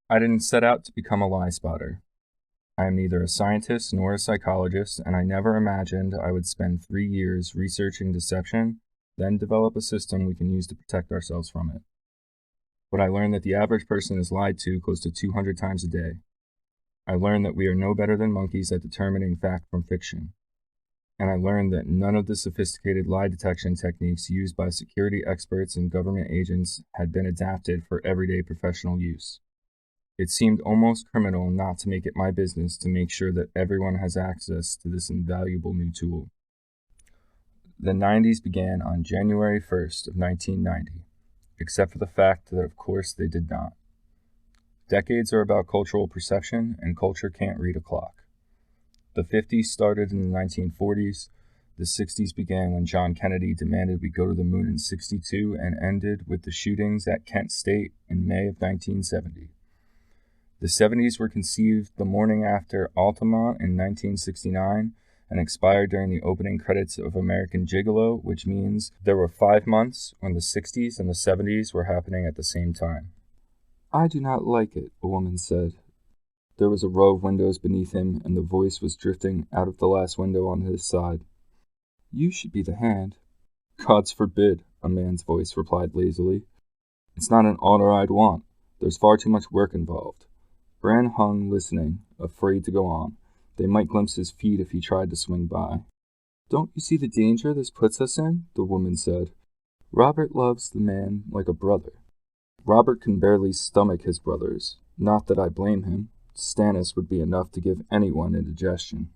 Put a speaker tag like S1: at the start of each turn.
S1: I didn't set out to become a lie spotter. I am neither a scientist nor a psychologist, and I never imagined I would spend 3 years researching deception, then develop a system we can use to protect ourselves from it. But I learned that the average person is lied to close to 200 times a day. I learned that we are no better than monkeys at determining fact from fiction. And I learned that none of the sophisticated lie detection techniques used by security experts and government agents had been adapted for everyday professional use. It seemed almost criminal not to make it my business to make sure that everyone has access to this invaluable new tool. The 90s began on January 1st of 1990, except for the fact that of course they did not. Decades are about cultural perception, and culture can't read a clock. The 50s started in the 1940s, the 60s began when John Kennedy demanded we go to the moon in '62 and ended with the shootings at Kent State in May of 1970. The 70s were conceived the morning after Altamont in 1969 and expired during the opening credits of American Gigolo, which means there were 5 months when the 60s and the 70s were happening at the same time. "I do not like it," a woman said. There was a row of windows beneath him, and the voice was drifting out of the last window on his side. "You should be the hand." "Gods forbid," a man's voice replied lazily. "It's not an honor I'd want. There's far too much work involved." Bran hung, listening, afraid to go on. They might glimpse his feet if he tried to swing by. "Don't you see the danger this puts us in?" the woman said. "Robert loves the man like a brother. Robert can barely stomach his brothers. Not that I blame him. Stannis would be enough to give anyone indigestion."